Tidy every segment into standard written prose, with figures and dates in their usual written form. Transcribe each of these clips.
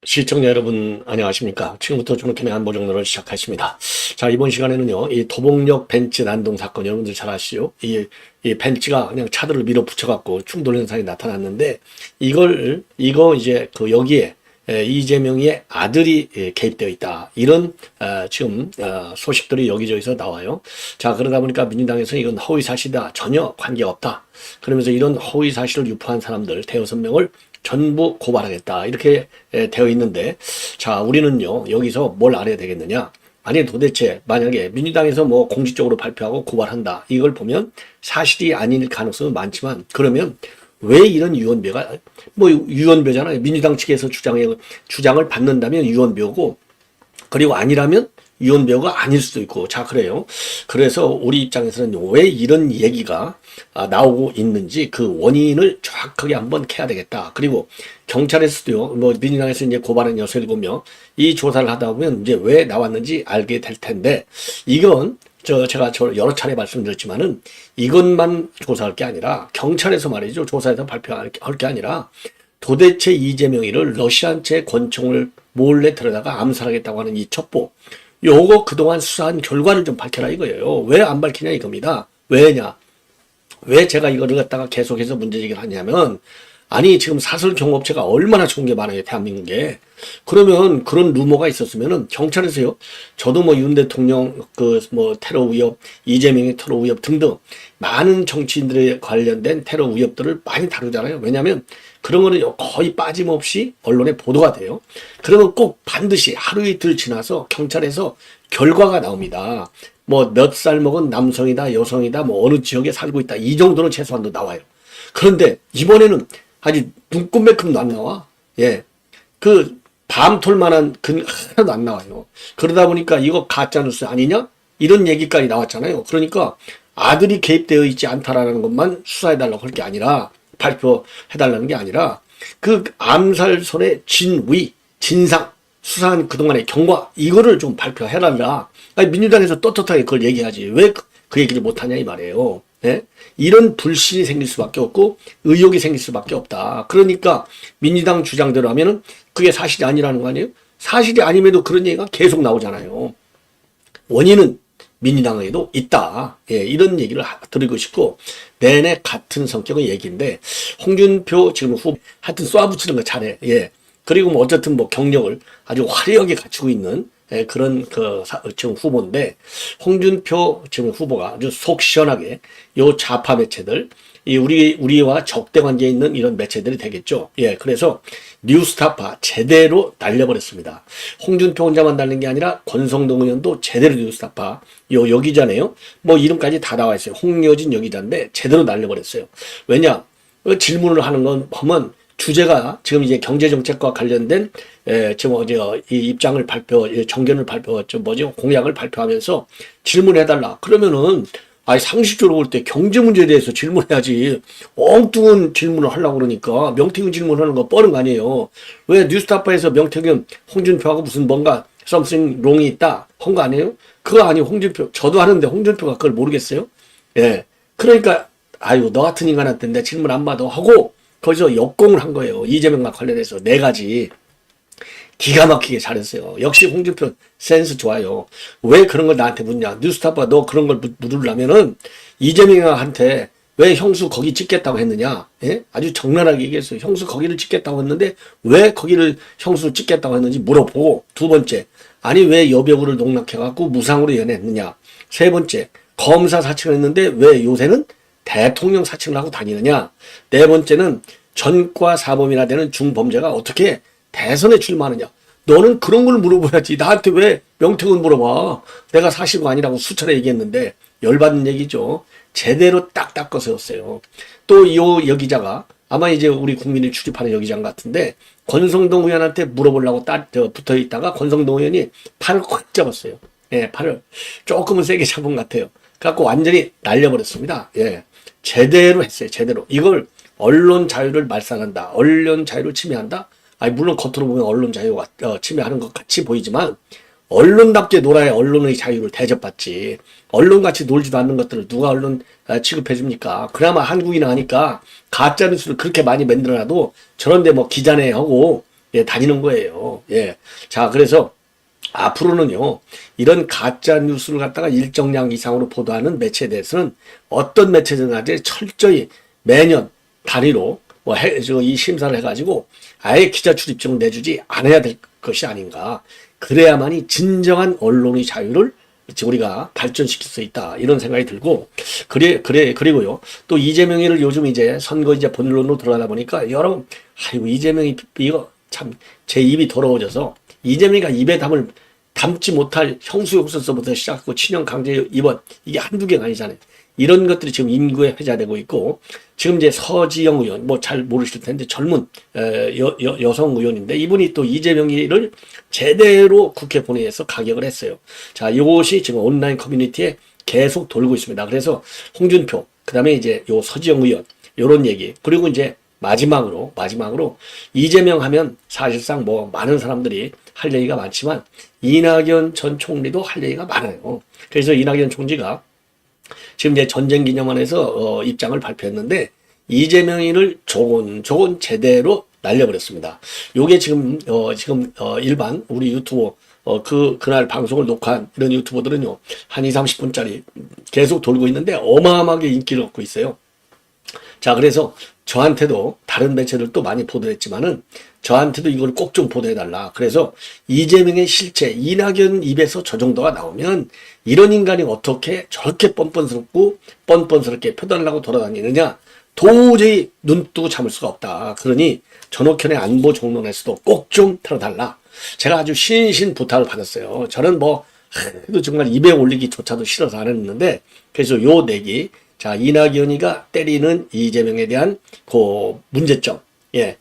시청자 여러분 안녕하십니까. 지금부터 존경의 안보정론을 시작하십니다. 자, 이번 시간에는요, 이 도봉역 벤츠 난동 사건 여러분들 잘 아시죠? 이 벤츠가 그냥 차들을 밀어붙여갖고 충돌 현상이 나타났는데 이거 이제 여기에 이재명의 아들이 개입되어 있다. 이런 지금 소식들이 여기저기서 나와요. 자, 그러다 보니까 민주당에서는 이건 허위사실이다. 전혀 관계없다. 그러면서 이런 허위사실을 유포한 사람들 대여섯 명을 전부 고발하겠다. 이렇게 되어 있는데, 자, 우리는요, 여기서 뭘 알아야 되겠느냐? 아니, 도대체 만약에 민주당에서 뭐 공식적으로 발표하고 고발한다. 이걸 보면 사실이 아닐 가능성은 많지만, 그러면 왜 이런 유언비어가, 뭐 유언비어잖아요. 민주당 측에서 주장을 받는다면 유언비어고, 그리고 아니라면 유언비어가 아닐 수도 있고. 자, 그래요. 그래서 우리 입장에서는 왜 이런 얘기가 나오고 있는지 그 원인을 정확하게 한번 캐야 되겠다. 그리고 경찰에서도요, 뭐 민주당에서 이제 고발한 6, 7명 이 조사를 하다 보면 이제 왜 나왔는지 알게 될 텐데, 이건 제가 여러 차례 말씀드렸지만은 이것만 조사할 게 아니라 경찰에서 말이죠. 조사해서 발표할 게 아니라 도대체 이재명이를 러시안 채 권총을 몰래 들여다가 암살하겠다고 하는 이 첩보, 요거 그동안 수사한 결과를 좀 밝혀라 이거예요. 왜 안 밝히냐 이겁니다. 왜냐? 왜 제가 이거를 갖다가 계속해서 문제제기를 하냐면, 아니, 지금 사설 경호업체가 얼마나 좋은 게 많아요, 대한민국에. 그러면 그런 루머가 있었으면은 경찰에서요, 저도 뭐 윤 대통령 테러 위협, 이재명의 테러 위협 등등 많은 정치인들에 관련된 테러 위협들을 많이 다루잖아요. 왜냐하면 그런 거는 거의 빠짐없이 언론에 보도가 돼요. 그러면 꼭 반드시 하루 이틀 지나서 경찰에서 결과가 나옵니다. 뭐 몇 살 먹은 남성이다, 여성이다, 뭐 어느 지역에 살고 있다, 이 정도는 최소한도 나와요. 그런데 이번에는 아직 눈꼽만큼도 안 나와. 예. 그 밤톨만한 근 하나도 안 나와요. 그러다 보니까 이거 가짜뉴스 아니냐? 이런 얘기까지 나왔잖아요. 그러니까 아들이 개입되어 있지 않다라는 것만 수사해달라고 할 게 아니라, 발표해달라는 게 아니라, 그 암살선의 진위, 진상, 수사한 그동안의 경과, 이거를 좀 발표해달라. 아니, 민주당에서 떳떳하게 그걸 얘기하지. 왜 그 얘기를 못하냐, 이 말이에요. 예? 이런 불신이 생길 수밖에 없고, 의혹이 생길 수밖에 없다. 그러니까, 민주당 주장대로 하면은 그게 사실이 아니라는 거 아니에요? 사실이 아님에도 그런 얘기가 계속 나오잖아요. 원인은 민주당에도 있다. 예, 이런 얘기를 드리고 싶고, 내내 같은 성격의 얘기인데, 홍준표 지금 하여튼 쏴붙이는 거 잘해. 예. 그리고 뭐 어쨌든 뭐 경력을 아주 화려하게 갖추고 있는 그런 지금 후보인데, 홍준표 지금 후보가 아주 속 시원하게 요 좌파 매체들, 우리와 적대 관계에 있는 이런 매체들이 되겠죠. 예, 그래서 뉴스타파 제대로 날려버렸습니다. 홍준표 혼자만 날린 게 아니라 권성동 의원도 제대로 뉴스타파, 여기잖아요. 뭐 이름까지 다 나와 있어요. 홍여진 여기자인데 제대로 날려버렸어요. 왜냐? 질문을 하는 건 보면 주제가 지금 이제 경제정책과 관련된 지금 이 입장을 정견을 공약을 발표하면서 질문해달라. 그러면은 상식적으로 볼 때 경제 문제에 대해서 질문해야지. 엉뚱한 질문을 하려고 그러니까 명태균 질문하는 거 뻔한 거 아니에요. 왜 뉴스타파에서 명태균, 홍준표하고 무슨 뭔가 something wrong이 있다 한 거 아니에요? 그거 아니에요. 홍준표 저도 하는데 홍준표가 그걸 모르겠어요? 예. 그러니까 너 같은 인간한테 내 질문 안 받아 하고 거기서 역공을 한 거예요. 이재명과 관련해서 4가지. 기가 막히게 잘했어요. 역시 홍준표 센스 좋아요. 왜 그런 걸 나한테 묻냐. 뉴스타파 너 그런 걸 묻으려면은 이재명한테 왜 형수 거기 찍겠다고 했느냐. 예? 아주 적나라하게 얘기했어요. 형수 거기를 찍겠다고 했는데 왜 거기를 형수 찍겠다고 했는지 물어보고, 2번째, 아니 왜 여배우를 농락해갖고 무상으로 연애했느냐. 3번째, 검사 사칭을 했는데 왜 요새는 대통령 사칭을 하고 다니느냐. 4번째는 전과 사범이나 되는 중범죄가 어떻게 대선에 출마하느냐. 너는 그런 걸 물어봐야지. 나한테 왜 명태균 물어봐. 내가 사실가 아니라고 수차례 얘기했는데. 열받는 얘기죠. 제대로 딱 닦아 세웠어요. 또 여기자가 아마 이제 우리 국민을 출입하는 여기장 같은데, 권성동 의원한테 물어보려고 붙어 있다가 권성동 의원이 팔을 확 잡았어요. 예, 팔을 조금은 세게 잡은 것 같아요. 그래갖고 완전히 날려버렸습니다. 예, 제대로 했어요. 제대로. 이걸 언론 자유를 말살한다, 언론 자유를 침해한다. 물론 겉으로 보면 언론 자유가 침해하는 것 같이 보이지만, 언론답게 놀아야 언론의 자유를 대접받지. 언론같이 놀지도 않는 것들을 누가 언론 취급해줍니까? 그나마 한국이나 하니까 가짜뉴스를 그렇게 많이 만들어놔도 저런데 뭐 기자네 하고 예, 다니는 거예요. 예. 자, 그래서 앞으로는요, 이런 가짜 뉴스를 갖다가 일정량 이상으로 보도하는 매체에 대해서는 어떤 매체든 간에 철저히 매년 단위로 이 심사를 해가지고 아예 기자 출입증을 내주지 않아야 될 것이 아닌가. 그래야만이 진정한 언론의 자유를 우리가 발전시킬 수 있다. 이런 생각이 들고, 그리고요. 또 이재명이를 요즘 이제 선거 이제 본론으로 들어가다 보니까 여러분, 아이고, 이재명이 이거 참 제 입이 더러워져서 이재명이가 입에 담지 못할 형수욕설서부터 시작하고 친형 강제 입원 이게 한두 개가 아니잖아요. 이런 것들이 지금 인구에 회자되고 있고 지금 이제 서지영 의원 뭐 잘 모르실 텐데 젊은 여성 의원인데 이분이 또 이재명이를 제대로 국회 본회의에서 가격을 했어요. 자, 이것이 지금 온라인 커뮤니티에 계속 돌고 있습니다. 그래서 홍준표 그다음에 이제 요 서지영 의원 요런 얘기 그리고 이제 마지막으로 이재명 하면 사실상 뭐 많은 사람들이 할 얘기가 많지만 이낙연 전 총리도 할 얘기가 많아요. 그래서 이낙연 총리가 지금 이제 전쟁기념원에서 입장을 발표했는데 이재명이를 조곤조곤 제대로 날려버렸습니다. 요게 지금 일반 우리 유튜버 그날 방송을 녹화한 이런 유튜버들은요 한 2, 30분짜리 계속 돌고 있는데 어마어마하게 인기를 얻고 있어요. 자, 그래서 저한테도 다른 매체들도 많이 보도했지만은 저한테도 이걸 꼭 좀 보도해달라. 그래서 이재명의 실체, 이낙연 입에서 저 정도가 나오면 이런 인간이 어떻게 저렇게 뻔뻔스럽게 표현하려고 돌아다니느냐. 도저히 눈 뜨고 참을 수가 없다. 그러니 전옥현의 안보 종론에서도 꼭 좀 틀어달라. 제가 아주 신신 부탁을 받았어요. 저는 그래도 정말 입에 올리기조차도 싫어서 안 했는데 그래서 요 내기 자, 이낙연이가 때리는 이재명에 대한 그 문제점, 예,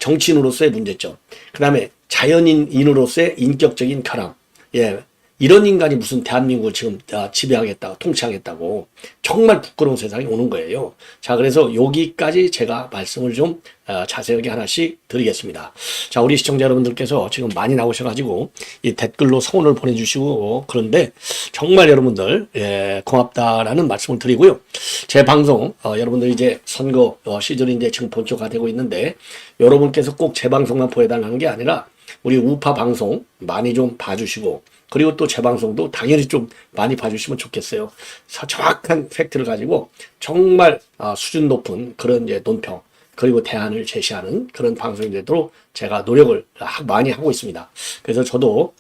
정치인으로서의 문제점, 그 다음에 자연인으로서의 인격적인 결함, 예, 이런 인간이 무슨 대한민국을 지금 지배하겠다고, 통치하겠다고 정말 부끄러운 세상이 오는 거예요. 자, 그래서 여기까지 제가 말씀을 좀 자세하게 하나씩 드리겠습니다. 자, 우리 시청자 여러분들께서 지금 많이 나오셔가지고 이 댓글로 소원을 보내주시고 그런데 정말 여러분들 고맙다라는 말씀을 드리고요. 제 방송 여러분들 이제 선거 시즌이 이제 지금 본격화되고 있는데 여러분께서 꼭 제 방송만 보여달라는 게 아니라 우리 우파 방송 많이 좀 봐주시고 그리고 또 제 방송도 당연히 좀 많이 봐주시면 좋겠어요. 정확한 팩트를 가지고 정말 수준 높은 그런 이제 논평 그리고 대안을 제시하는 그런 방송이 되도록 제가 노력을 많이 하고 있습니다. 그래서 저도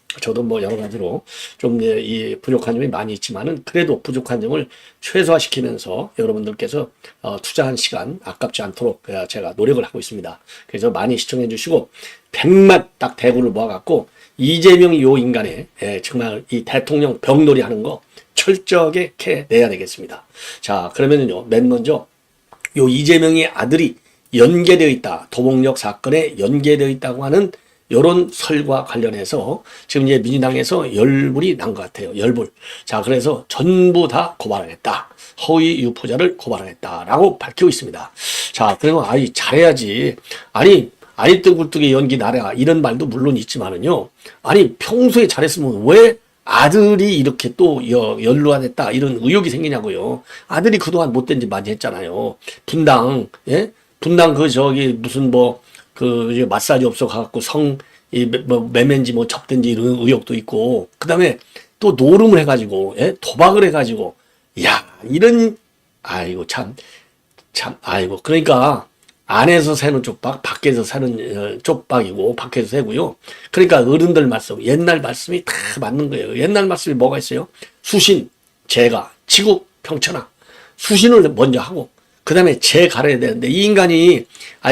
뭐 여러 가지로 좀 이 부족한 점이 많이 있지만은 그래도 부족한 점을 최소화시키면서 여러분들께서 투자한 시간 아깝지 않도록 제가 노력을 하고 있습니다. 그래서 많이 시청해 주시고 100만 딱 대구를 모아갖고 이재명 요 인간의 정말 이 대통령 벽놀이 하는 거 철저하게 캐내야 되겠습니다. 자, 그러면은요, 맨 먼저 요 이재명의 아들이 연계되어 있다. 도봉역 사건에 연계되어 있다고 하는 요런 설과 관련해서 지금 이제 민주당에서 열불이 난 것 같아요. 열불. 자, 그래서 전부 다 고발하겠다. 허위 유포자를 고발하겠다라고 밝히고 있습니다. 자, 그러면 잘해야지. 아니 뜨굴뜨게 연기 나라 이런 말도 물론 있지만은요. 아니 평소에 잘했으면 왜 아들이 이렇게 또 연루안했다 이런 의혹이 생기냐고요. 아들이 그동안 못된 짓 많이 했잖아요. 분당 무슨 마사지 업소 가갖고 매매인지 접든지 이런 의혹도 있고 그다음에 또 노름을 해가지고 도박을 해가지고 그러니까. 안에서 새는 쪽박, 밖에서 새는 쪽박이고, 밖에서 새고요. 그러니까 어른들 말씀, 옛날 말씀이 다 맞는 거예요. 옛날 말씀이 뭐가 있어요? 수신, 재가, 지국, 평천하. 수신을 먼저 하고, 그 다음에 재 갈아야 되는데, 이 인간이,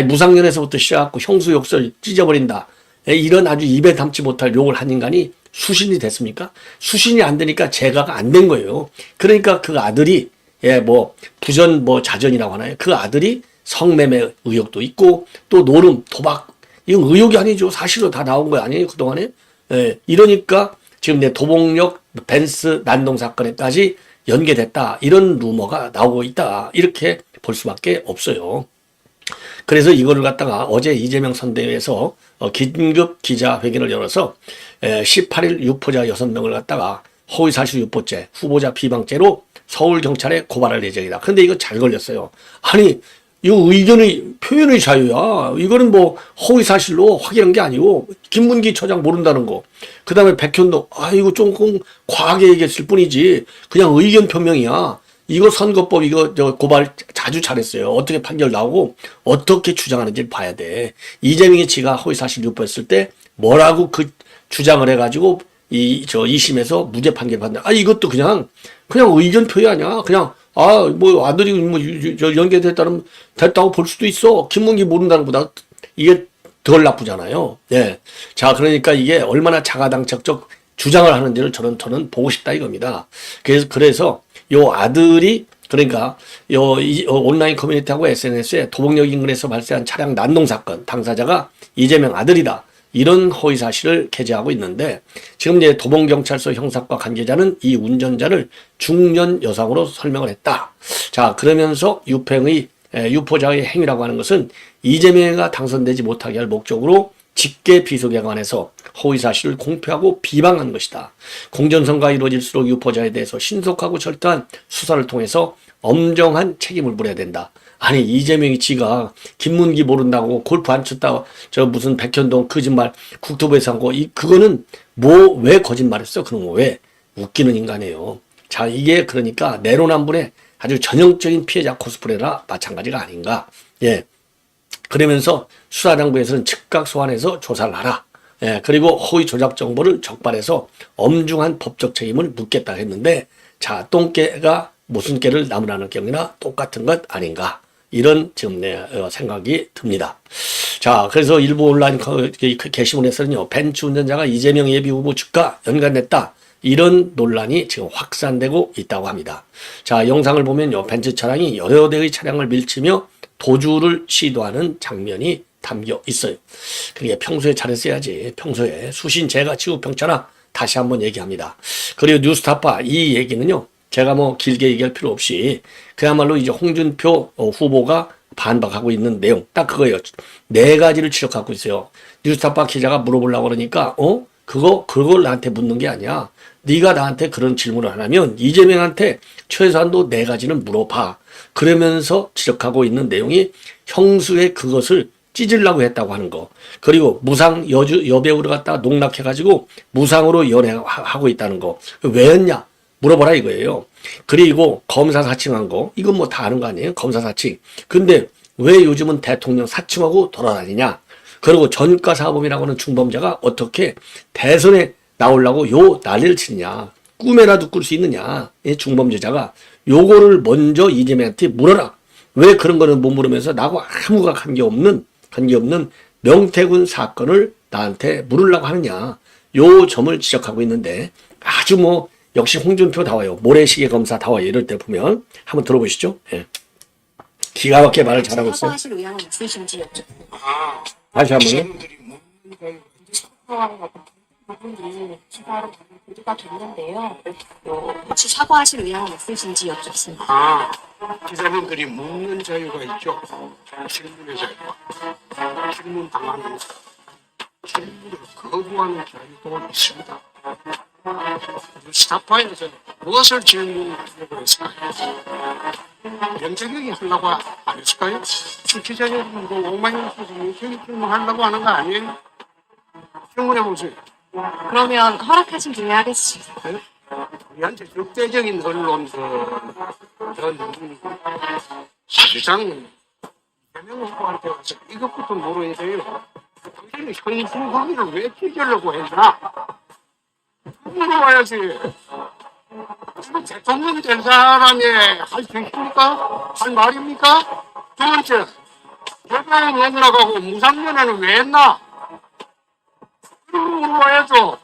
무상년에서부터 시작하고 형수욕설 찢어버린다. 이런 아주 입에 담지 못할 욕을 한 인간이 수신이 됐습니까? 수신이 안 되니까 재가가 안 된 거예요. 그러니까 그 아들이, 부전, 자전이라고 하나요? 그 아들이 성매매 의혹도 있고 또 노름, 도박 이건 의혹이 아니죠. 사실로 다 나온 거 아니에요 그동안에. 이러니까 지금 이제 도봉역 벤츠 난동 사건에까지 연계됐다 이런 루머가 나오고 있다 이렇게 볼 수밖에 없어요. 그래서 이거를 갖다가 어제 이재명 선대위에서 긴급 기자회견을 열어서 18일 유포자 6명을 갖다가 허위사실 유포죄, 후보자 비방죄로 서울경찰에 고발할 예정이다. 그런데 이거 잘 걸렸어요. 이거 의견의 표현의 자유야. 이거는 뭐 허위 사실로 확인한 게 아니고 김문기 처장 모른다는 거. 그다음에 백현동 이거 조금 과하게 얘기했을 뿐이지 그냥 의견 표명이야. 이거 선거법 이거 저 고발 자주 잘했어요. 어떻게 판결 나오고 어떻게 주장하는지를 봐야 돼. 이재명이 지가 허위 사실 유포했을 때 뭐라고 그 주장을 해가지고 이 저 2심에서 무죄 판결 받는다. 이것도 그냥 의견 표현이야. 그냥 뭐 아들이 뭐 됐다고 볼 수도 있어. 김문기 모른다는 것보다 이게 덜 나쁘잖아요. 예. 자, 그러니까 이게 얼마나 자가당착적 주장을 하는지를 저는 보고 싶다 이겁니다. 그래서 요 아들이 그러니까 온라인 커뮤니티하고 SNS에 도봉역 인근에서 발생한 차량 난동 사건 당사자가 이재명 아들이다. 이런 허위 사실을 게재하고 있는데 지금 이제 도봉경찰서 형사과 관계자는 이 운전자를 중년 여성으로 설명을 했다. 자, 그러면서 유포자의 행위라고 하는 것은 이재명이가 당선되지 못하게 할 목적으로 직계 비속에 관해서 허위 사실을 공표하고 비방한 것이다. 공정선거가 이루어질수록 유포자에 대해서 신속하고 철저한 수사를 통해서 엄정한 책임을 물어야 된다. 아니 이재명이 지가 김문기 모른다고 골프 안 쳤다 저 무슨 백현동 거짓말 국토부에서 한 거 그거는 뭐 왜 거짓말했어? 그런 거 왜? 웃기는 인간이에요. 자, 이게 그러니까 내로남불의 아주 전형적인 피해자 코스프레라 마찬가지가 아닌가. 예. 그러면서 수사당국에서는 즉각 소환해서 조사를 하라. 예. 그리고 허위 조작 정보를 적발해서 엄중한 법적 책임을 묻겠다 했는데 자, 똥개가 무슨 개를 나무라는 경우나 똑같은 것 아닌가. 이런 지금 내 생각이 듭니다. 자, 그래서 일부 온라인 게시문에서는요, 벤츠 운전자가 이재명 예비후보 측과 연관됐다. 이런 논란이 지금 확산되고 있다고 합니다. 자, 영상을 보면요, 벤츠 차량이 여러 대의 차량을 밀치며 도주를 시도하는 장면이 담겨 있어요. 그러니까 평소에 잘했어야지. 평소에 수신 제가 지구 평차나 다시 한번 얘기합니다. 그리고 뉴스타파 이 얘기는요, 제가 뭐 길게 얘기할 필요 없이 그야말로 이제 홍준표 후보가 반박하고 있는 내용 딱 그거예요. 4가지를 지적하고 있어요. 뉴스타파 기자가 물어보려고 그러니까 그걸 나한테 묻는 게 아니야. 네가 나한테 그런 질문을 하려면 이재명한테 최소한도 4가지는 물어봐. 그러면서 지적하고 있는 내용이 형수의 그것을 찢으려고 했다고 하는 거. 그리고 무상 여배우를 갖다가 농락해가지고 무상으로 연애하고 있다는 거. 왜였냐? 물어보라 이거예요. 그리고 검사 사칭한 거. 이건 뭐 다 아는 거 아니에요? 검사 사칭. 근데 왜 요즘은 대통령 사칭하고 돌아다니냐? 그리고 전과사범이라고 하는 중범죄가 어떻게 대선에 나오려고 요 난리를 치느냐. 꿈에라도 꿀 수 있느냐. 이 중범죄자가. 요거를 먼저 이재명한테 물어라. 왜 그런 거는 못 물으면서 나하고 아무가 관계없는 명태균 사건을 나한테 물으려고 하느냐. 요 점을 지적하고 있는데 아주 뭐 역시 홍준표 나와요. 모래시계 검사 나와요. 이럴 때 보면 한번 들어보시죠. 예. 기가 막히게 말을 잘하고 있어요. 사과하실 의향은 있으신지 여쭙습니다. 다시 한번요. 부분이 추가로 보도가 됐는데요. 혹시 사과하실 의향은 있으신지 여쭙습니다. 기자님들이 묻는 자유가 있죠. 질문의 자유가. 질문 당하는 질문을 거부하는 자유도 있습니다. 스타파에서 무엇을 질문하려고 했을까요? 명태균이 하려고 안 했을까요? 기자님 뭐 오만영 씨도 명태균 질문하려고 하는 거 아니에요? 질문해보세요. 그러면 허락하신 김에 하겠습니다. 네? 우리한테 적대적인 언론들 사실상 이재명 후보한테 와서 이것부터 물어야 돼요. 당신이 현실 범위를 왜 찢으려고 했나? 물어봐야지. 대통령 된 사람이 할 수 있습니까? 할 말입니까? 두 번째, 대통령 못 나가고 무상연애는 왜 했나? 물어봐야죠.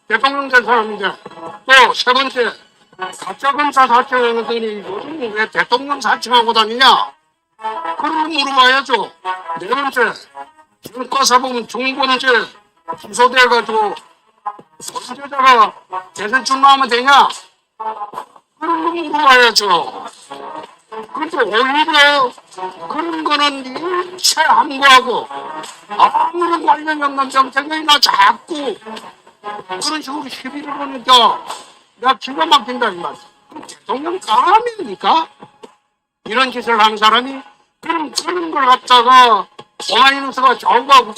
대통령 된 사람인데. 또 세 번째, 가짜검사 사칭하더니 요즘 왜 대통령 사칭하고 다니냐? 그걸 물어봐야죠. 네 번째, 지금 과사범 중범죄 기소돼가지고 범죄자가 대선 출마하면 되냐? 그걸 물어봐야죠. 그런데 오히려 그런 거는 일체 함구하고 아무런 관련이 없는 정책이나 자꾸 그런 식으로 시비를 보니까 내가 기가 막힌다 이 말. 대통령 감입니까? 이런 짓을 하는 사람이 그런 걸 갖다가 오마이뉴스가 좌우하고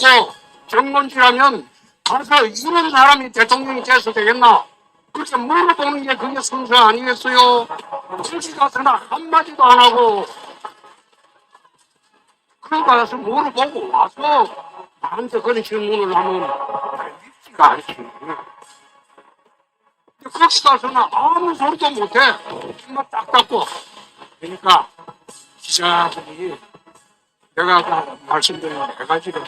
정권지라면 가서 이런 사람이 대통령이 돼서 되겠나? 그렇게 물어보는 게 그게 성서 아니겠어요? 정치 가서나 한마디도 안 하고 그러고 가서 물어보고 와서 나한테 그런 질문을 하면 믿지가 않지. 거기 가서는 아무 소리도 못해. 정말 딱 닫고. 그러니까 기자들이 내가 아까 말씀드린 네 가지를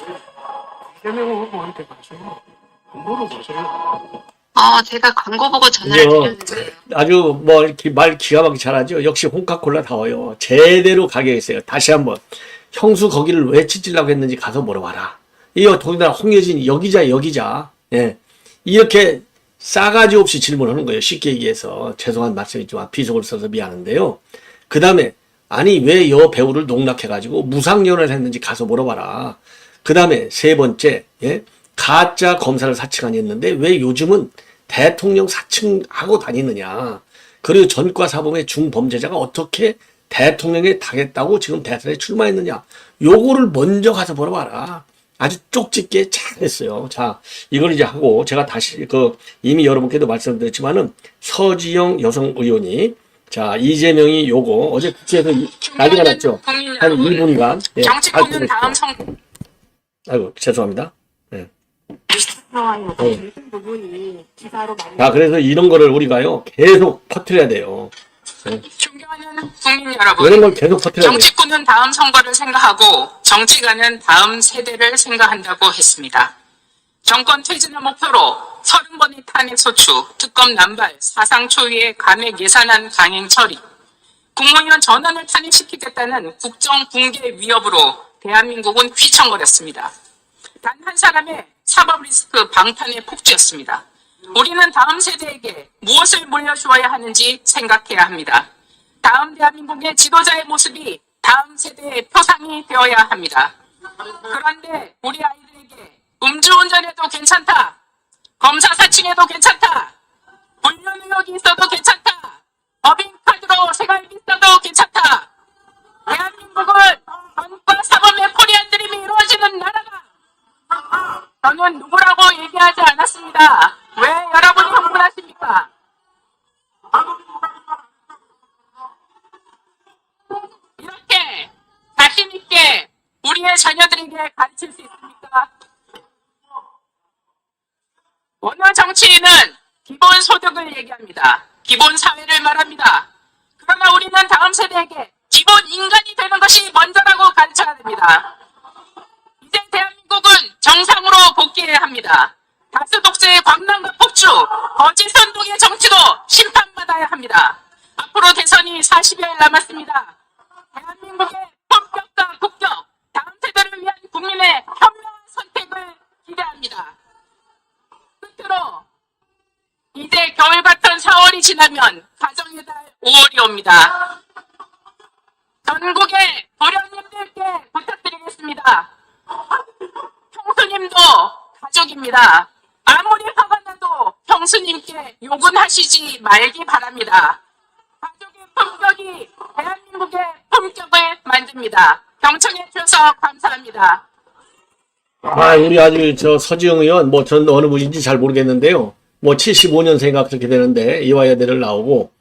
이재명 후보한테 가서 물어보세요. 제가 광고 보고 전화를 그죠. 드렸는데 아주 뭐 이렇게 말 기가 막히게 잘하죠. 역시 홍카콜라다워요. 제대로 가격했어요. 다시 한번 형수 거기를 왜 찢으려고 했는지 가서 물어봐라. 이거 더군다나 홍예진 여기자. 예. 이렇게 싸가지 없이 질문하는 거예요. 쉽게 얘기해서 죄송한 말씀이지만 비속어를 써서 미안한데요. 그 다음에 아니 왜 여 배우를 농락해가지고 무상연애를 했는지 가서 물어봐라. 그 다음에 세 번째 가짜 검사를 사칭하니 했는데 왜 요즘은 대통령 사칭하고 다니느냐. 그리고 전과 사범의 중범죄자가 어떻게 대통령에 당했다고 지금 대선에 출마했느냐. 요거를 먼저 가서 물어봐라. 아주 쪽집게 잘했어요. 자, 이걸 이제 하고 제가 다시 이미 여러분께도 말씀드렸지만은 서지영 여성 의원이 자, 이재명이 요거 어제 국회에서 난리가 났죠. 한 2분간. 정치권은 다음 선 아이고, 죄송합니다. 상황이 어떤 부분이 기사로 많이 자, 그래서 이런 거를 우리가요, 계속 퍼뜨려야 돼요. 존경하는 국민 여러분, 이런 걸 계속 퍼뜨려야 돼요. 정치권은 다음 선거를 생각하고 정치가는 다음 세대를 생각한다고 했습니다. 정권 퇴진을 목표로 30번의 탄핵 소추, 특검 남발, 사상 초유의 감액 예산안 강행 처리, 국무위원 전원을 탄핵시키겠다는 국정 붕괴 위협으로 대한민국은 휘청거렸습니다. 단 한 사람의 사법 리스크 방탄의 폭주였습니다. 우리는 다음 세대에게 무엇을 물려주어야 하는지 생각해야 합니다. 다음 대한민국의 지도자의 모습이 다음 세대의 표상이 되어야 합니다. 그런데 우리 아이들에게 음주운전해도 괜찮다, 검사 사칭해도 괜찮다, 불륜 의혹이 있어도 괜찮다, 법인카드로 생활비 써도 괜찮다, 대한민국은 전과 사범의 코리안드림이 이루어지는 나라다. 저는 누구라고 얘기하지 않았습니다. 왜 여러분이 흥분하십니까? 이렇게 자신있게 우리의 자녀들에게 가르칠 수 있습니까? 어느 정치인은 기본소득을 얘기합니다. 기본사회를 말합니다. 그러나 우리는 다음 세대에게 기본 인간이 되는 것이 먼저라고 가르쳐야 됩니다. 이제 대한민국은 정상으로 복귀해야 합니다. 다수 독재의 광란과 폭주, 거짓 선동의 정치도 심판받아야 합니다. 앞으로 대선이 40여일 남았습니다. 대한민국의 본격과 국격, 다음 세대를 위한 국민의 현명한 선택을 기대합니다. 끝으로 이제 겨울 같은 4월이 지나면 가정의 달 5월이 옵니다. 전국의 도련님들께 부탁드리겠습니다. 형수님도 가족입니다. 아무리 화가 나도 형수님께 욕은 하시지 말기 바랍니다. 가족의 품격이 대한민국의 품격을 만듭니다. 경청해 주셔서 감사합니다. 우리 아주 서지영 의원, 전 어느 분인지 잘 모르겠는데요. 75년생인가 그렇게 되는데, 이화여대를 나오고,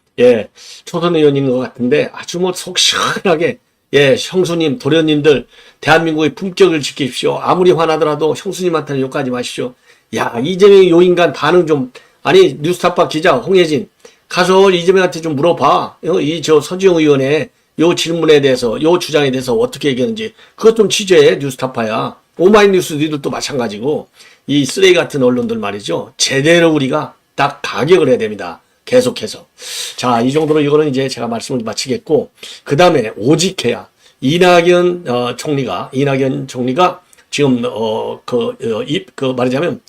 초선 의원인 것 같은데, 아주 속 시원하게, 형수님, 도련님들, 대한민국의 품격을 지키십시오. 아무리 화나더라도 형수님한테는 욕하지 마십시오. 야, 이재명의 요 인간 반응 좀, 아니, 뉴스타파 기자, 홍예진, 가서 이재명한테 좀 물어봐. 서지영 의원의 요 질문에 대해서, 요 주장에 대해서 어떻게 얘기하는지, 그것 좀 취재해, 뉴스타파야. 오마이뉴스 니들도 마찬가지고, 이 쓰레기 같은 언론들 말이죠. 제대로 우리가 딱 가격을 해야 됩니다. 계속해서. 자, 이 정도로 이거는 이제 제가 말씀을 마치겠고, 그 다음에 오직해야 이낙연 총리가 지금 말하자면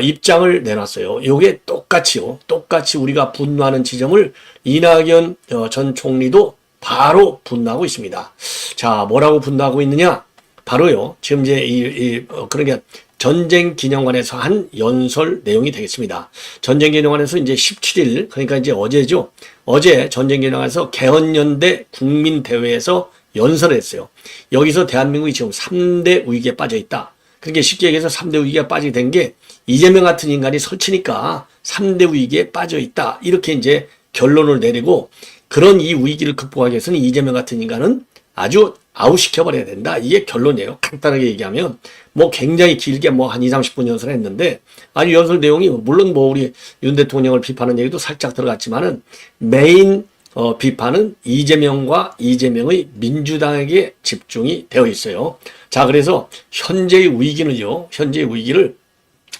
입장을 내놨어요. 요게 똑같이 우리가 분노하는 지점을 이낙연 전 총리도 바로 분노하고 있습니다. 자, 뭐라고 분노하고 있느냐? 바로요. 지금 이제 그러니까 전쟁기념관에서 한 연설 내용이 되겠습니다. 전쟁기념관에서 이제 17일, 그러니까 이제 어제죠. 어제 전쟁기념관에서 개헌연대 국민대회에서 연설을 했어요. 여기서 대한민국이 지금 3대 위기에 빠져 있다. 그러니까 쉽게 얘기해서 3대 위기에 빠지게 된 게 이재명 같은 인간이 설치니까 3대 위기에 빠져 있다. 이렇게 이제 결론을 내리고 그런 이 위기를 극복하기 위해서는 이재명 같은 인간은 아주 아웃시켜버려야 된다. 이게 결론이에요. 간단하게 얘기하면 뭐 굉장히 길게 뭐 한 20, 30분 연설을 했는데 아니 연설 내용이 물론 뭐 우리 윤 대통령을 비판하는 얘기도 살짝 들어갔지만은 메인 비판은 이재명과 이재명의 민주당에게 집중이 되어 있어요. 자, 그래서 현재의 위기는요. 현재의 위기를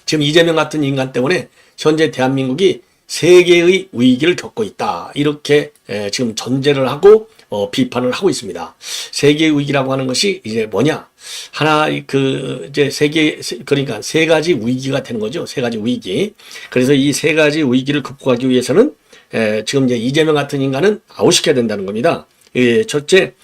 지금 이재명 같은 인간 때문에 현재 대한민국이 세계의 위기를 겪고 있다. 이렇게 지금 전제를 하고 비판을 하고 있습니다. 세계의 위기라고 하는 것이 이제 뭐냐? 하나 이제 그러니까 세 가지 위기가 되는 거죠. 세 가지 위기. 그래서 이 세 가지 위기를 극복하기 위해서는 지금 이제 이재명 같은 인간은 아웃시켜야 된다는 겁니다. 첫째,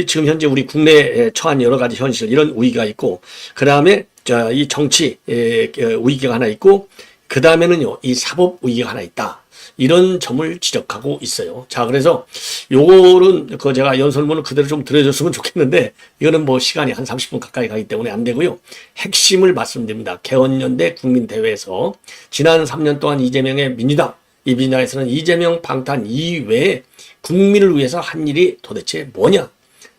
지금 현재 우리 국내에 처한 여러 가지 현실 이런 위기가 있고, 그 다음에 이 정치 위기가 하나 있고, 그 다음에는요 이 사법 위기가 하나 있다. 이런 점을 지적하고 있어요. 자, 그래서 요거는 제가 연설문을 그대로 좀 들려줬으면 좋겠는데 이거는 뭐 시간이 한 30분 가까이 가기 때문에 안 되고요. 핵심을 말씀드립니다. 개헌연대 국민대회에서 지난 3년 동안 이재명의 민주당, 이 민주당에서는 이재명 방탄 이외에 국민을 위해서 한 일이 도대체 뭐냐?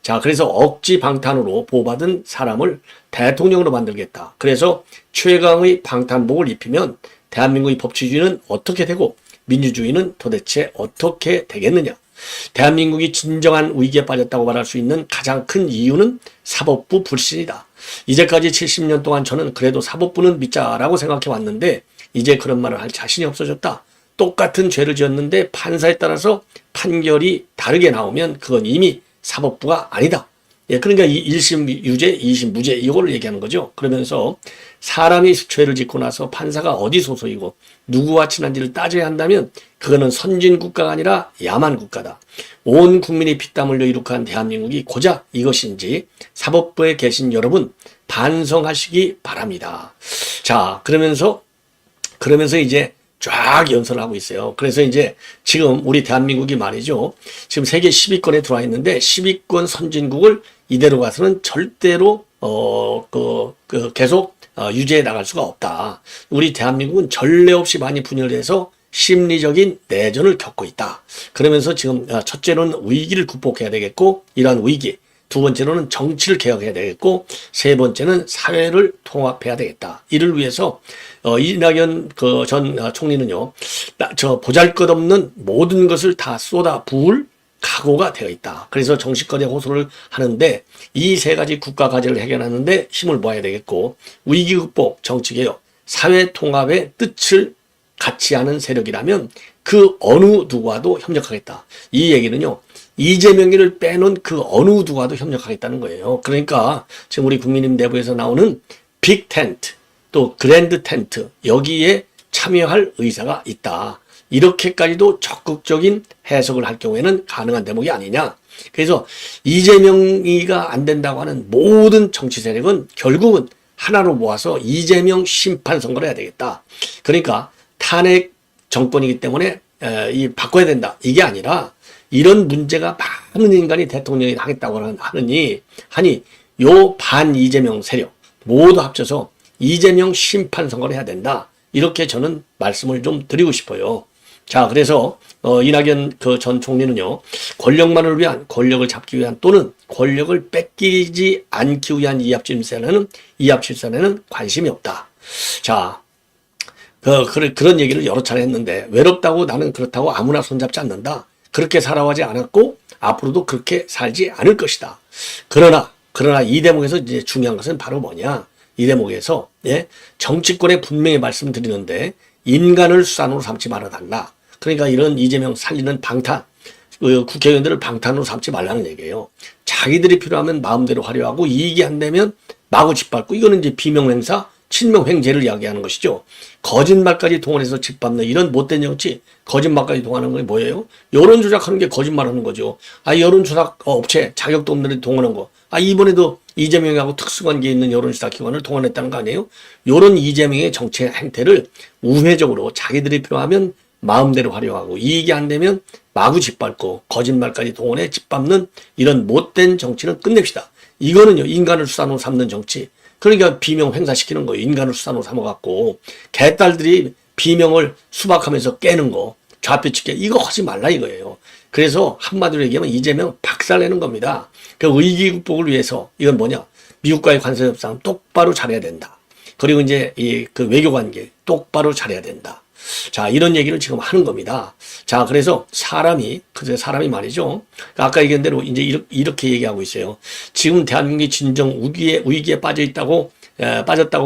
자, 그래서 억지 방탄으로 보호받은 사람을 대통령으로 만들겠다. 그래서 최강의 방탄복을 입히면 대한민국의 법치주의는 어떻게 되고 민주주의는 도대체 어떻게 되겠느냐. 대한민국이 진정한 위기에 빠졌다고 말할 수 있는 가장 큰 이유는 사법부 불신이다. 이제까지 70년 동안 저는 그래도 사법부는 믿자라고 생각해 왔는데 이제 그런 말을 할 자신이 없어졌다. 똑같은 죄를 지었는데 판사에 따라서 판결이 다르게 나오면 그건 이미 사법부가 아니다. 예, 그러니까 이 1심 유죄, 2심 무죄 이걸 얘기하는 거죠. 그러면서 사람이 죄를 짓고 나서 판사가 어디 소속이고 누구와 친한지를 따져야 한다면 그거는 선진 국가가 아니라 야만 국가다. 온 국민이 피땀 흘려 이룩한 대한민국이 고작 이것인지 사법부에 계신 여러분 반성하시기 바랍니다. 자, 그러면서 이제 쫙 연설을 하고 있어요. 그래서 이제 지금 우리 대한민국이 말이죠. 지금 세계 10위권에 들어와 있는데 10위권 선진국을 이대로 가서는 절대로 계속 유지해 나갈 수가 없다. 우리 대한민국은 전례 없이 많이 분열해서 심리적인 내전을 겪고 있다. 그러면서 지금 첫째로는 위기를 극복해야 되겠고 이러한 위기. 두 번째로는 정치를 개혁해야 되겠고 세 번째는 사회를 통합해야 되겠다. 이를 위해서 이낙연 전 총리는요. 저 보잘것없는 모든 것을 다 쏟아 부을 각오가 되어 있다. 그래서 정치권에 호소를 하는데 이 세 가지 국가 과제를 해결하는데 힘을 모아야 되겠고 위기 극복, 정치 개혁, 사회 통합의 뜻을 같이 하는 세력이라면 그 어느 누구와도 협력하겠다. 이 얘기는요. 이재명이를 빼놓은 그 어느 누구와도 협력하겠다는 거예요. 그러니까 지금 우리 국민의힘 내부에서 나오는 빅 텐트 또 그랜드 텐트 여기에 참여할 의사가 있다. 이렇게까지도 적극적인 해석을 할 경우에는 가능한 대목이 아니냐. 그래서 이재명이가 안 된다고 하는 모든 정치 세력은 결국은 하나로 모아서 이재명 심판 선거를 해야 되겠다. 그러니까 탄핵 정권이기 때문에 바꿔야 된다. 이게 아니라 이런 문제가 많은 인간이 대통령이 하겠다고 하니 요 반 이재명 세력 모두 합쳐서 이재명 심판 선거를 해야 된다. 이렇게 저는 말씀을 좀 드리고 싶어요. 자, 그래서 이낙연 전 총리는요. 권력만을 위한 권력을 잡기 위한 또는 권력을 뺏기지 않기 위한 이합집산에는 관심이 없다. 자, 그런 얘기를 여러 차례 했는데 외롭다고 나는 그렇다고 아무나 손잡지 않는다. 그렇게 살아오지 않았고 앞으로도 그렇게 살지 않을 것이다. 그러나 이 대목에서 이제 중요한 것은 바로 뭐냐? 이 대목에서 정치권에 분명히 말씀드리는데 인간을 수단으로 삼지 말아달라. 그러니까 이런 이재명 살리는 방탄, 국회의원들을 방탄으로 삼지 말라는 얘기예요. 자기들이 필요하면 마음대로 화려하고 이익이 안 되면 마구 짓밟고 이거는 이제 비명행사, 친명횡재를 이야기하는 것이죠. 거짓말까지 동원해서 짓밟는 이런 못된 정치, 거짓말까지 동원하는 게 뭐예요? 여론 조작하는 게 거짓말하는 거죠. 여론 조작 업체 자격도 없는 데 동원한 거. 이번에도 이재명하고 특수관계 있는 여론조사기관을 동원했다는 거 아니에요? 이런 이재명의 정치 행태를 우회적으로 자기들이 필요하면 마음대로 활용하고 이익이 안 되면 마구 짓밟고 거짓말까지 동원해 짓밟는 이런 못된 정치는 끝냅시다. 이거는요, 인간을 수단으로 삼는 정치. 그러니까 비명 횡사시키는 거예요. 인간을 수단으로 삼아갖고 개딸들이 비명을 수박하면서 깨는 거, 좌표치기 이거 하지 말라 이거예요. 그래서 한마디로 얘기하면 이재명 박살내는 겁니다. 그 의기 극복을 위해서 이건 뭐냐? 미국과의 관세 협상 똑바로 잘해야 된다. 그리고 이제 그 외교 관계 똑바로 잘해야 된다. 자, 이런 얘기를 지금 하는 겁니다. 자, 그래서 사람이 말이죠. 아까 얘기한 대로 이제 이렇게 얘기하고 있어요. 지금 대한민국이 진정 위기에 빠졌다고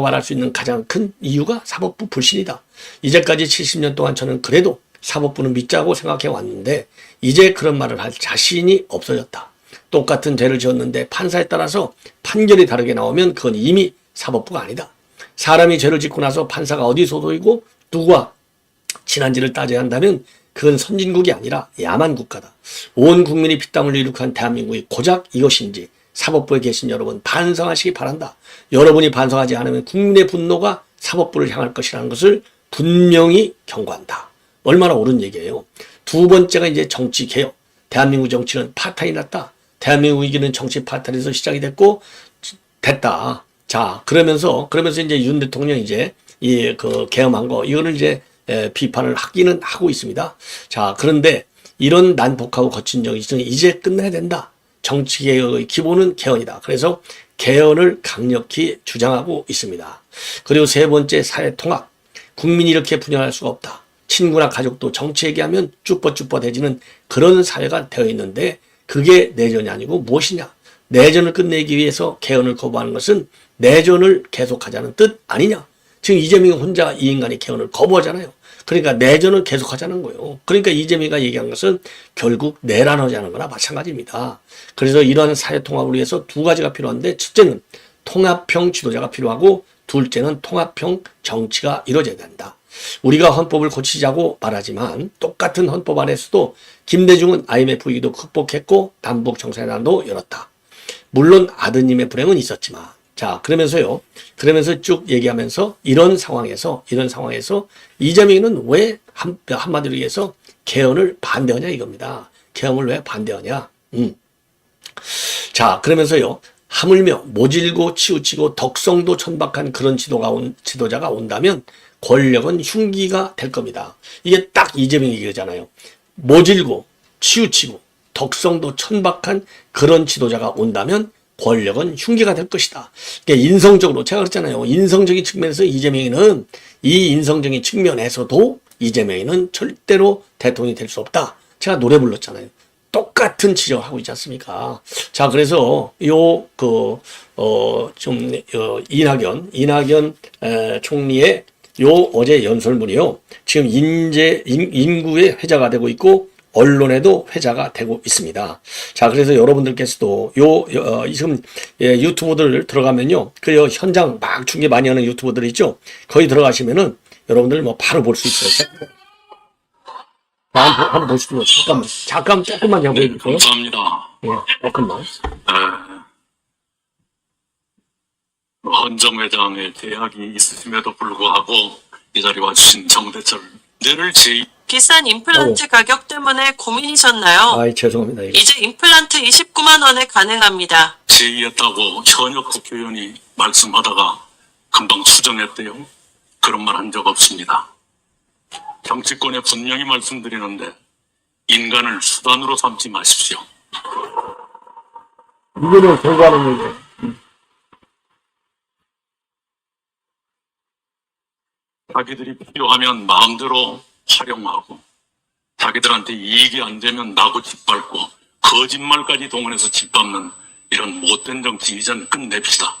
말할 수 있는 가장 큰 이유가 사법부 불신이다. 이제까지 70년 동안 저는 그래도 사법부는 믿자고 생각해 왔는데 이제 그런 말을 할 자신이 없어졌다. 똑같은 죄를 지었는데 판사에 따라서 판결이 다르게 나오면 그건 이미 사법부가 아니다. 사람이 죄를 짓고 나서 판사가 어디 소속이고 누구와 친한지를 따져야 한다면 그건 선진국이 아니라 야만 국가다. 온 국민이 피땀을 이룩한 대한민국이 고작 이것인지 사법부에 계신 여러분 반성하시기 바란다. 여러분이 반성하지 않으면 국민의 분노가 사법부를 향할 것이라는 것을 분명히 경고한다. 얼마나 옳은 얘기예요. 두 번째가 이제 정치 개혁. 대한민국 정치는 파탄이 났다. 대한민국 위기는 정치 파탄에서 시작이 됐다. 자, 그러면서 이제 윤 대통령 이제 그 계엄한 거 이거를 이제 비판을 하기는 하고 있습니다. 자, 그런데 이런 난폭하고 거친 정치는 이제 끝내야 된다. 정치개혁의 기본은 개헌이다. 그래서 개헌을 강력히 주장하고 있습니다. 그리고 세 번째 사회통합. 국민이 이렇게 분열할 수가 없다. 친구나 가족도 정치 얘기하면 쭈뼛쭈뼛해지는 그런 사회가 되어 있는데 그게 내전이 아니고 무엇이냐. 내전을 끝내기 위해서 개헌을 거부하는 것은 내전을 계속하자는 뜻 아니냐. 지금 이재명이 혼자 이 인간이 개헌을 거부하잖아요. 그러니까 내전을 계속하자는 거예요. 그러니까 이재명이가 얘기한 것은 결국 내란하자는 거나 마찬가지입니다. 그래서 이러한 사회통합을 위해서 두 가지가 필요한데 첫째는 통합형 지도자가 필요하고 둘째는 통합형 정치가 이루어져야 된다. 우리가 헌법을 고치자고 말하지만 똑같은 헌법 안에서도 김대중은 IMF 위기도 극복했고 남북 정상회담도 열었다. 물론 아드님의 불행은 있었지만 자, 그러면서 쭉 얘기하면서 이런 상황에서 이재명이는 왜 한마디로 얘기해서 개헌을 반대하냐 이겁니다. 개헌을 왜 반대하냐? 자, 그러면서요. 하물며 모질고 치우치고 덕성도 천박한 그런 지도자가 온다면 권력은 흉기가 될 겁니다. 이게 딱 이재명 얘기잖아요. 모질고 치우치고 덕성도 천박한 그런 지도자가 온다면 권력은 흉기가 될 것이다. 그러니까 인성적으로 제가 그랬잖아요. 인성적인 측면에서 이재명이는 이 인성적인 측면에서도 이재명이는 절대로 대통령이 될 수 없다. 제가 노래 불렀잖아요. 똑같은 지적을 하고 있지 않습니까? 자, 그래서 이낙연 총리의 어제 연설문이요. 지금 인구의 회자가 되고 있고 언론에도 회자가 되고 있습니다. 자, 그래서 여러분들께서도 지금 유튜브들 들어가면요. 그 현장 막 중계 많이 하는 유튜버들 있죠? 거기 들어가시면은 여러분들 뭐 바로 볼 수 있어요. 한번 보시죠. 잠깐 조금만 보여주세요. 감사합니다. 예, 조금만. 헌정 회장의 대학이 있으심에도 불구하고 이 자리에 와주신 정대철 늘 비싼 임플란트 가격 때문에 고민이셨나요? 아이, 죄송합니다. 이제 임플란트 29만 원에 가능합니다. 제의했다고 현역 국회의원이 말씀하다가 금방 수정했대요. 그런 말 한 적 없습니다. 정치권에 분명히 말씀드리는데 인간을 수단으로 삼지 마십시오. 이거는 결과는 얘기예요. 자기들이 필요하면 마음대로 활용하고 자기들한테 이익이 안 되면 나고 짓밟고 거짓말까지 동원해서 짓밟는 이런 못된 정치 이전 끝냅시다.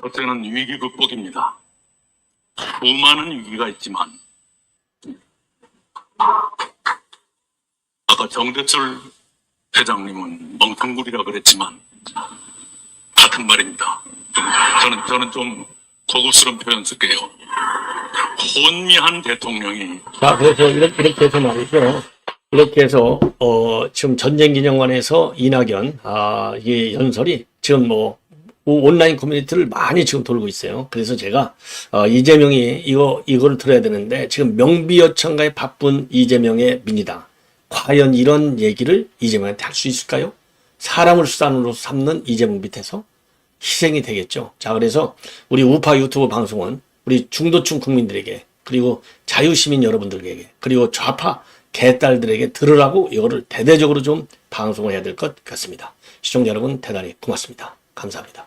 첫째는 위기 극복입니다. 수많은 위기가 있지만 아까 정대철 회장님은 멍텅구리라 그랬지만 같은 말입니다. 저는 좀 고급스러운 표현 쓸게요. 혼미한 대통령이. 자, 그래서 이렇게 해서 말이죠. 이렇게 해서 지금 전쟁기념관에서 이낙연 이 연설이 지금 뭐 온라인 커뮤니티를 많이 지금 돌고 있어요. 그래서 제가 이재명이 이거를 들어야 되는데 지금 명비여천가에 바쁜 이재명의 민이다. 과연 이런 얘기를 이재명한테 할 수 있을까요? 사람을 수단으로 삼는 이재명 밑에서 희생이 되겠죠. 자, 그래서 우리 우파 유튜브 방송은 우리 중도층 국민들에게 그리고 자유시민 여러분들에게 그리고 좌파 개딸들에게 들으라고 이거를 대대적으로 좀 방송을 해야 될 것 같습니다. 시청자 여러분 대단히 고맙습니다. 감사합니다.